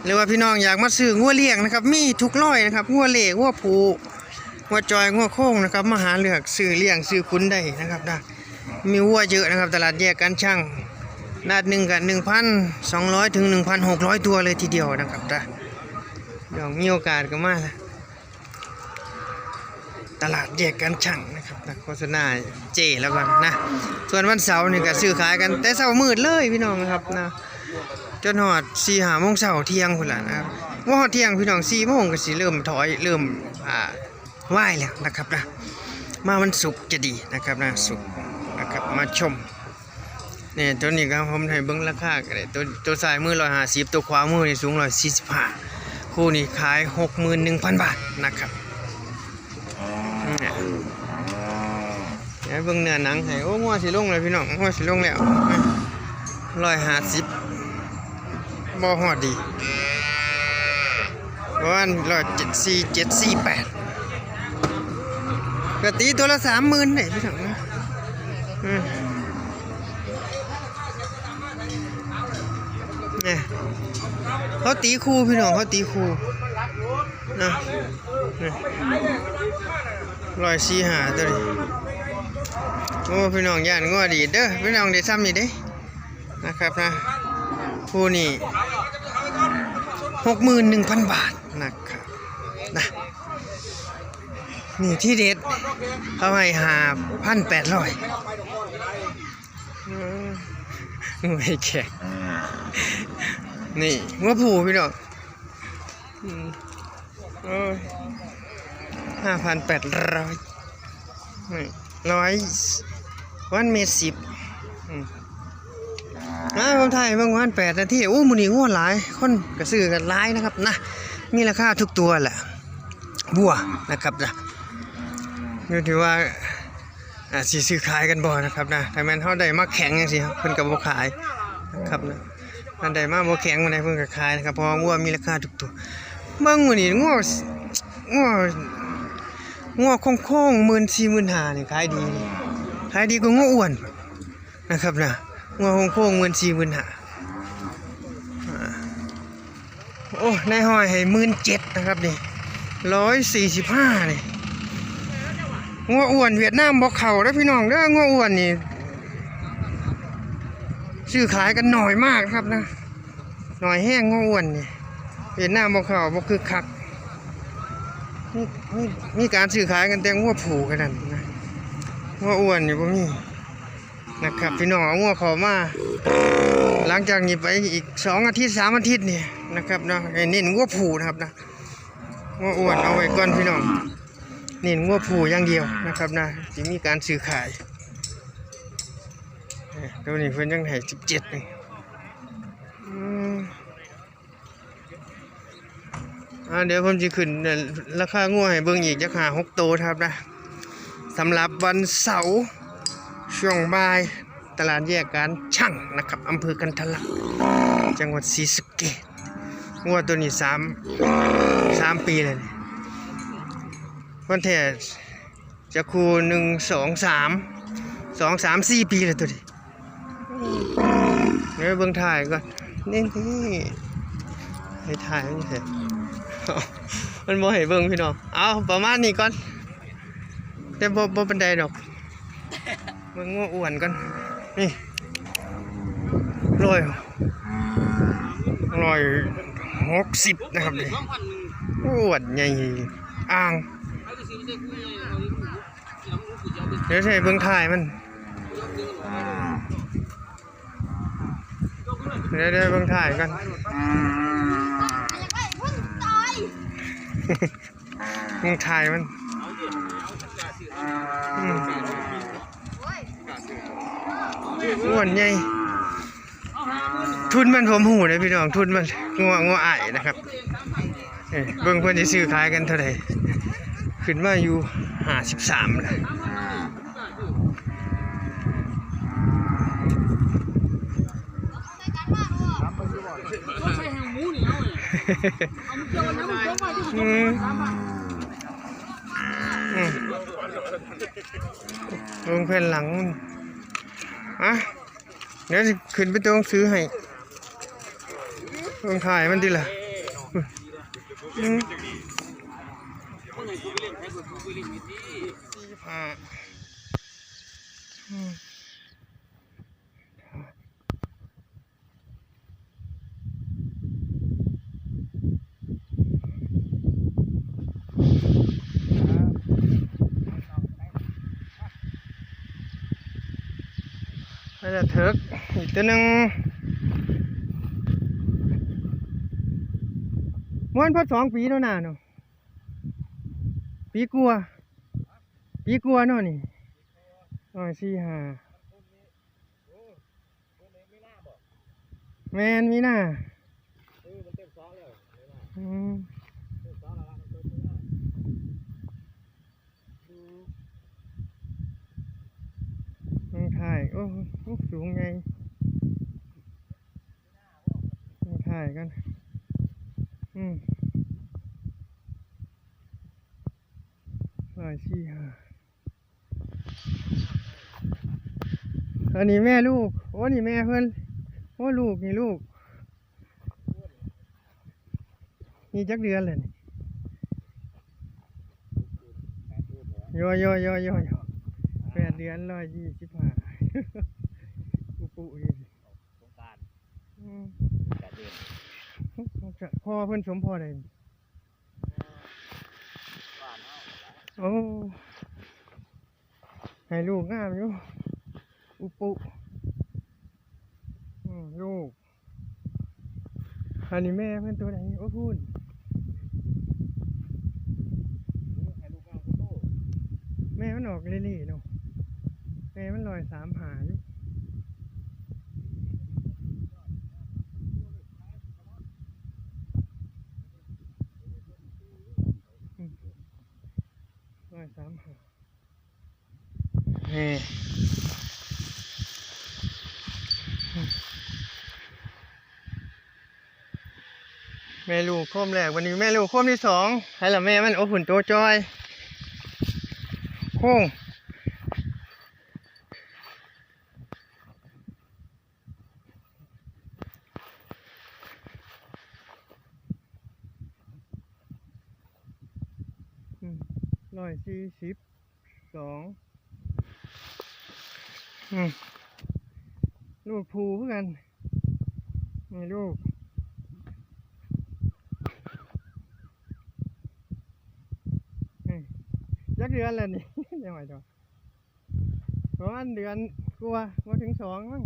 หรือว่าพี่น้องอยากมาซื้องัวเลี้ยงนะครับมีทุกร้อยนะครับงัวเล่งัวผูงัวจอยงัวโค้งนะครับมาหาเลือกซื้อเลี้ยงซื้อคุ้นได้นะครับนะมีวัวเยอะนะครับตลาดแยกการช่างนาดหนึ่งกับ1,200 ถึง 1,600 ตัวเลยทีเดียวนะครับนะเดี๋ยวมีโอกาสก็มาตลาดแยกการช่างนะครับนะโฆษณาเจแล้วกันนะส่วนวันเสาร์นี่ก็ซื้อขายกันแต่เช้ามืดเลยพี่น้องนะครับนะจนหอด4-5 โมงเช้าเที่ยงพุ่นล่ะนะครับว่าหอดเที่ยงพี่น้อง4 โมงก็สิเริ่มถอยเริ่มไหว้แล้วนะครับนะมาวันศุกร์จะดีนะครับนะศุกร์นะครับมาชมเนี่ยตัวนี้ครับผมให้เบิ่งราคากันเลยตัวซ้ายมือ150ตัวขวามือนี่สูง145คู่นี้ขาย 61,000 บาทนะครับเนี่ยเบิ่งเนื้อหนังให้โอ้งัวสิลงเลยพี่น้องงัวสิลงแล้ว150บ่ฮอดดีประมาณ174-748ก็ตีตัวละ 30,000ได้พี่น้องเนี่ยเขาตีคู่พี่น้องเขาตีคู่นะ145ตัวนี้โอ้พี่น้องย่านงัวดีเด้อพี่น้องได้ซ้ำนี่เด้นะครับนะคู่นี้ 61,000 บาทนะครับนะนี่ที่เด็ดเขาให้5,800ไม่แข็งนี่งัวผูพี่น้อง5,800100 เมตร 10ผมถ่ายบางวัน8 นาทีโอ้มื้อนี้งัวหลายคนก็ซื้อกันหลายนะครับนะมีราคาทุกตัวแหละบัวนะครับนะอยู่ที่ว่าสิซื้อขายกันบ่นะครับนะถ้าแม่นเฮาได้มาแข็งจังซี่เพิ่นก็บ่ขายนะครับนะอันใดมาบ่แข็งมันได้เพิ่นก็ขายนะครับเพราะงัวมีราคาทุกตัวเบิ่งมื้อนี้งัวโค้งๆ 14,000-15,000นี่ขายดีกว่างัวอ้วนนะครับนะงัวโค้งๆ 14,000-15,000โอ้ในห้อยให้ 17,000 นะครับนี่145นี่งัวอ้วนเวียดนามบ่เข้าเด้อพี่น้องเด้องัวอ้วนนี่ซื้อขายกันหน่อยมากครับนะหน่อยแห้งงัวอ้วนนี่เวียดนามบ่เข้าบ่คือคักมีการซื้อขายกันแต่งัวผูกันนั่นนะงัวอ้วนนี่บ่มีนะครับพี่น้องเอางัวเข้ามาหลังจากนี้ไปอีก2 อาทิตย์ 3 อาทิตย์นี่นะครับเนาะให้เน้นงัวผูนะครับนะงัวอ้วนเอาไว้ก่อนพี่น้องเน้นงัวผูอย่างเดียวนะครับนะที่มีการซื้อขายตัวนี้เพิ่นยังให้17นี่เดี๋ยวผมจะขึ้นราคางัวให้เบิ่งอีกจัก5-6 ตัวครับนะสำหรับวันเสาร์ช่วงบ่ายตลาดแยกการช่างนะครับอำเภอกันทะลักจังหวัดศรีสะเกษงัวตัวนี้3 ปีเลยวันแท้จะคู2-3-4 ปีเลยตัวนี้เดี๋ยวเบิ่งถ่ายก่อนนี่ให้ถ่ายนี่เถอะมันบ่ให้เบิ่งพี่น้องเอาประมาณนี้ก่อนแต่บ่ปานใดดอกเบิ่งงัวอ้วนก่อนนี่160นะครับนี่อ้วนใหญ่อ่างเดี๋ยวใส่เบิ่งถ่ายมันเดี๋ยวเบิ่งถ่ายกันมึงถ่ายมันอ้วนใหญ่ทุนมันผมหูเลยพี่น้องทุนมันงัวอ้ายนะครับเบิ่งเพิ่นสิซื้อขายกันเท่าใดขึ้นมาอยู่53เลยลงแผ่นหลังเดี๋ยวขึ้นไปตัวหนังสือให้ลงถ่ายมันดีล่ะ อืม เมื่อไงกูไปเล่นใช้กูไปเล่นมีที่ 45อืมแล้วจะเถิกอีกตัวหนึ่งม้วนพอ2 ปีแล้วนะเนาะปีกลัวเนาะนี่45แมนมีหน้า มันเต็มซ้อแล้ว อืม เต็มซ้อแล้วมันเต็มหน้า ถ่ายโอ้โหสูงไงถ่ายกัน145อันนี้แม่ลูกโอ้นี่แม่เพิ่นโอ้ลูกนี่ลูกนี่จักเดือนเลยนี่โย8 เดือน125ปุดิ สงการ อืม 8 เดือน พ่อเพิ่นสมพ่อได้ บ้านเฮา โอ้ให้ลูกงามอยู่ปุลูกอันนี้แม่เพิ่นตัวไหนโอ้พูด ให้ลูกเอาโต แม่มันออกเล่ๆเนาะแม่มัน135อยู่135แม่ลูกโคมแรกวันนี้แม่ลูกโคมที่2ให้ละแม่มันโอ้หุ่นโตจอยโค้ง142ลูกภูเพื่อกันนี่ลูกยักเดือนแล้วนี่ ยังไงจ๊ะประมาณเดือนกว่ามาถึง2มั้ง